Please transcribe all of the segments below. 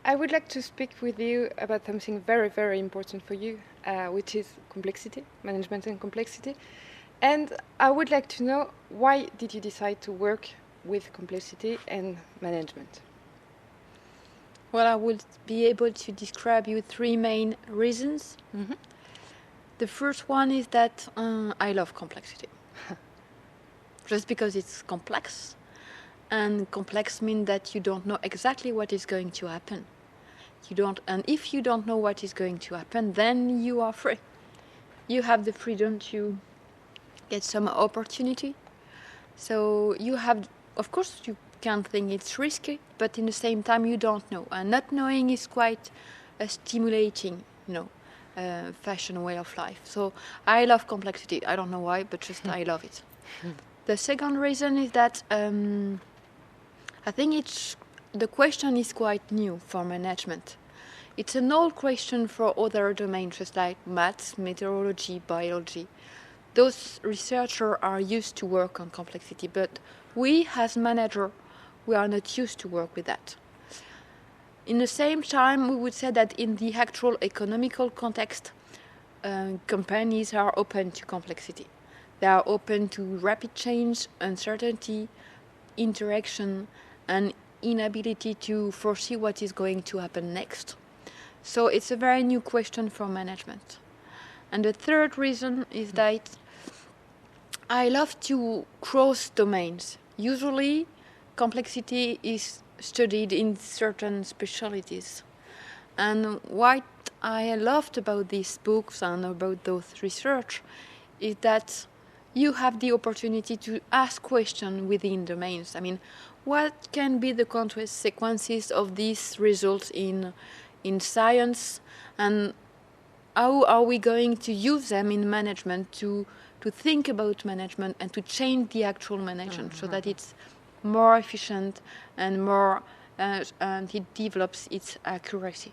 I would like to speak with you about something very, very important for you, which is complexity, management and complexity. And I would like to know, why did you decide to work with complexity and management? Well, I would be able to describe you 3 main reasons. Mm-hmm. The first one is that I love complexity. Just because it's complex. And complex means that you don't know exactly what is going to happen. And if you don't know what is going to happen, then you are free. You have the freedom to get some opportunity. So you have, of course, you can think it's risky, but in the same time you don't know. And not knowing is quite a stimulating, fashion way of life. So I love complexity. I don't know why, but just I love it. The second reason is that I think the question is quite new for management. It's an old question for other domains, just like maths, meteorology, biology. Those researchers are used to work on complexity, but we as managers, we are not used to work with that. In the same time, we would say that in the actual economical context, companies are open to complexity. They are open to rapid change, uncertainty, interaction, and inability to foresee what is going to happen next. So it's a very new question for management. And the third reason is that I love to cross domains. Usually, complexity is studied in certain specialties. And what I loved about these books and about those research is that you have the opportunity to ask questions within domains. I mean, what can be the consequences of these results in science, and how are we going to use them in management to think about management and to change the actual management so that it's more efficient and more and it develops its accuracy.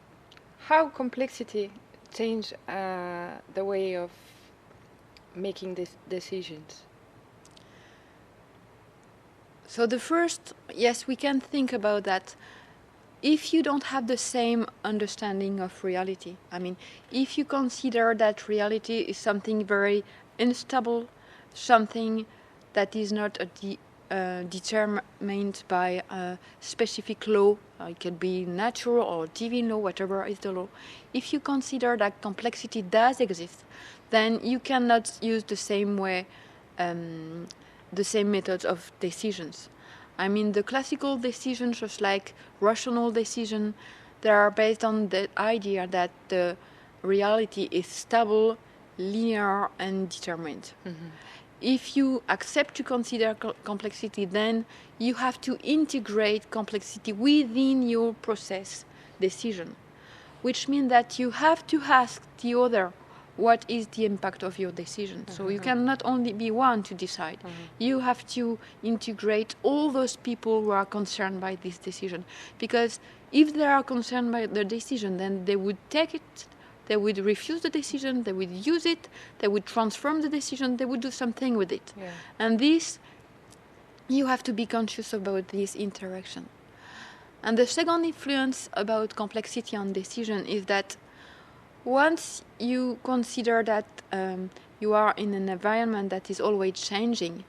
How complexity change the way of making these decisions? So the first, yes, we can think about that. If you don't have the same understanding of reality, I mean, if you consider that reality is something very unstable, something that is not determined by a specific law, it can be natural or divine law, whatever is the law. If you consider that complexity does exist, then you cannot use the same way, the same methods of decisions. I mean, the classical decisions, just like rational decisions, they are based on the idea that the reality is stable, linear, and determined. Mm-hmm. If you accept to consider complexity, then you have to integrate complexity within your process decision, which means that you have to ask the other, what is the impact of your decision? So you cannot only be one to decide. You have to integrate all those people who are concerned by this decision. Because if they are concerned by the decision, then they would take it, they would refuse the decision, they would use it, they would transform the decision, they would do something with it. Yeah. And this, you have to be conscious about this interaction. And the second influence about complexity on decision is that once you consider that you are in an environment that is always changing,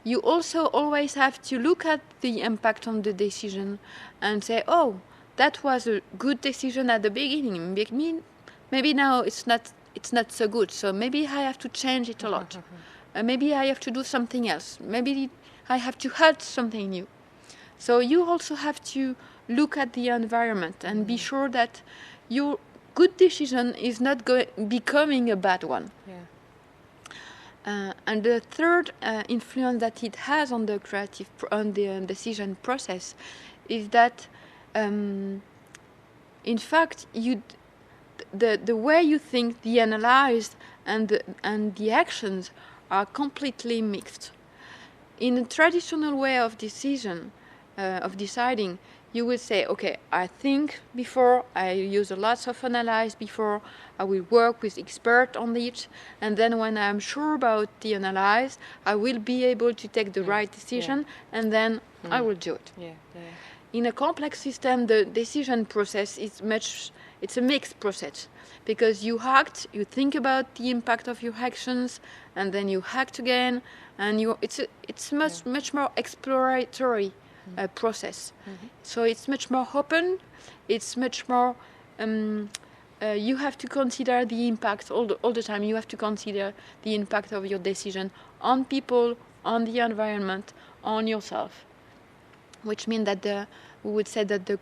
you also always have to look at the impact on the decision and say, oh, that was a good decision at the beginning. Maybe now it's not so good, so maybe I have to change it a lot. Maybe I have to do something else. Maybe I have to add something new. So you also have to look at the environment and be sure that your good decision is not becoming a bad one. Yeah. And the third influence that it has on the decision process is that, in fact, the way you think, the analyze, and the actions are completely mixed. In a traditional way of deciding, you will say, okay, I think before, I use a lot of analyze before, I will work with experts on it, and then when I'm sure about the analyze, I will be able to take the right decision, and then I will do it. In a complex system, the decision process is it's a mixed process, because you act, you think about the impact of your actions, and then you act again, and it's much more exploratory process. So it's much more open, it's much more you have to consider the impact all the time. You have to consider the impact of your decision on people, on the environment, on yourself, which means that we would say that the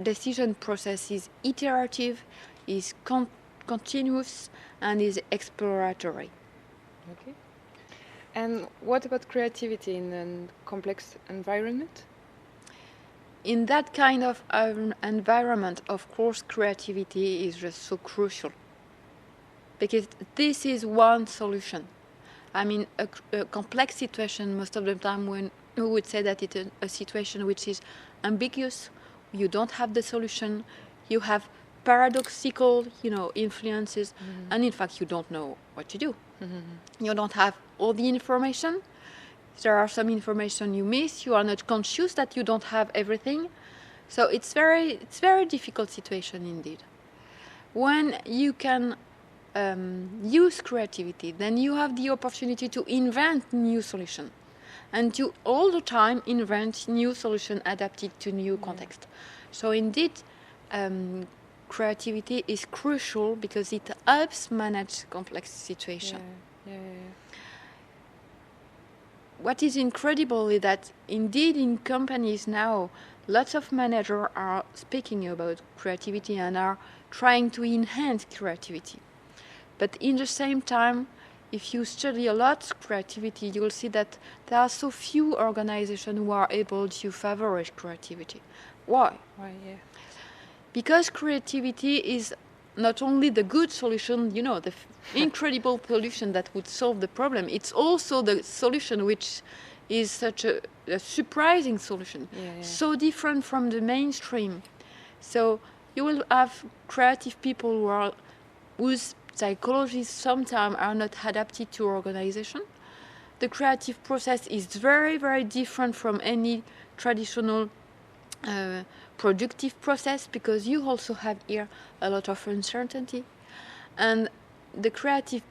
decision process is iterative, is continuous, and is exploratory. Okay. And what about creativity in a complex environment? In that kind of environment, of course, creativity is just so crucial, because this is one solution. I mean, a complex situation, most of the time when we would say that it's a situation which is ambiguous, you don't have the solution, you have paradoxical, influences, and in fact you don't know what to do. You don't have all the information. There are some information you miss. You are not conscious that you don't have everything. So it's very difficult situation indeed. When you can use creativity, then you have the opportunity to invent new solutions, and to all the time invent new solutions adapted to new context. So indeed, creativity is crucial because it helps manage complex situations. What is incredible is that indeed in companies now, lots of managers are speaking about creativity and are trying to enhance creativity. But in the same time, if you study a lot creativity, you will see that there are so few organizations who are able to favorite creativity. Why? Because creativity is not only the good solution, the incredible solution that would solve the problem, it's also the solution which is such a surprising solution, so different from the mainstream. So you will have creative people whose psychologies sometimes are not adapted to organization. The creative process is very, very different from any traditional productive process, because you also have here a lot of uncertainty, and the creative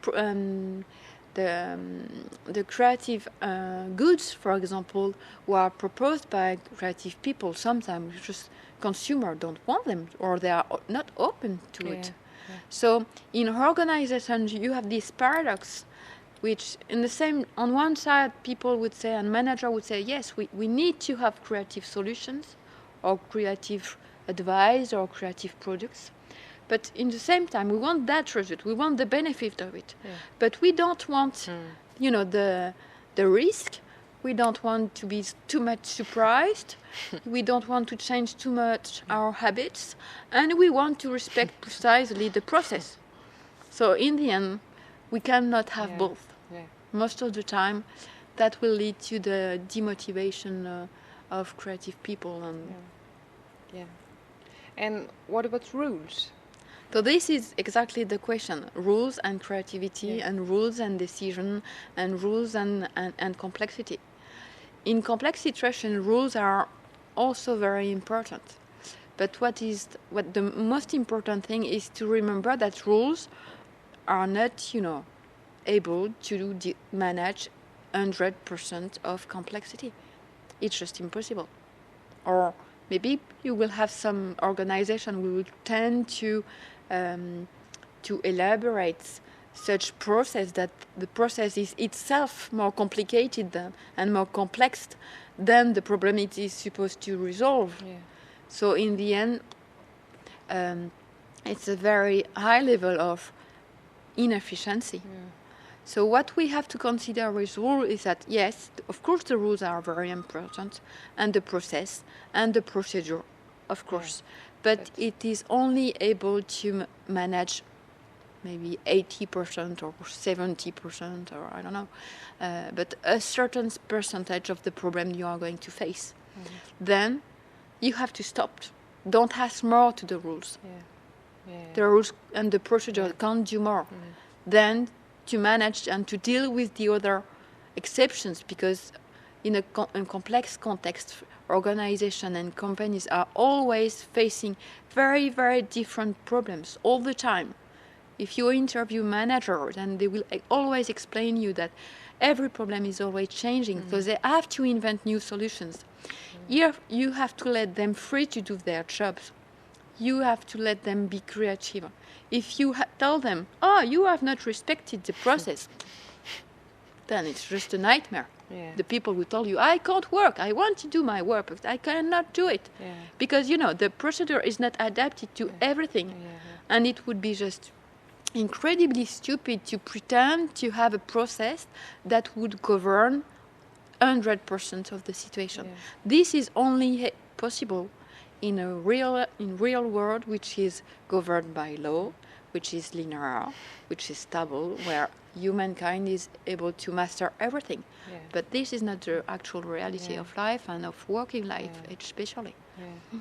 goods, for example, who are proposed by creative people, sometimes just consumers don't want them, or they are not open to it. So in organizations you have this paradox, which on one side people would say, and manager would say, yes, we need to have creative solutions or creative advice or creative products, but in the same time we want that result, we want the benefit of it, but we don't want the risk, we don't want to be too much surprised, we don't want to change too much our habits, and we want to respect precisely the process. So in the end we cannot have both. Most of the time that will lead to the demotivation of creative people. And what about rules? So this is exactly the question: rules and creativity, and rules and decision, and rules and complexity. In complex situation, rules are also very important. But what the most important thing is to remember that rules are not, able to manage 100% of complexity. It's just impossible. Or maybe you will have some organization who will tend to elaborate such process that the process is itself more complicated and more complex than the problem it is supposed to resolve. So in the end, it's a very high level of inefficiency. So what we have to consider with rules is that, yes, of course the rules are very important, and the process and the procedure, of course, but it is only able to manage maybe 80% or 70%, or I don't know, but a certain percentage of the problem you are going to face. Then you have to stop. Don't ask more to the rules. The rules and the procedure can't do more. Then to manage and to deal with the other exceptions, because in a complex context, organization and companies are always facing very, very different problems all the time. If you interview managers, and they will always explain you that every problem is always changing, because they have to invent new solutions. Here, you have to let them free to do their jobs. You have to let them be creative. If you tell them, oh, you have not respected the process, then it's just a nightmare. Yeah. The people who tell you, I can't work, I want to do my work, but I cannot do it. Yeah. Because, the procedure is not adapted to everything. And it would be just incredibly stupid to pretend to have a process that would govern 100% of the situation. Yeah. This is only possible in real world, which is governed by law, which is linear, which is stable, where humankind is able to master everything. Yeah. But this is not the actual reality of life and of working life, especially. Yeah.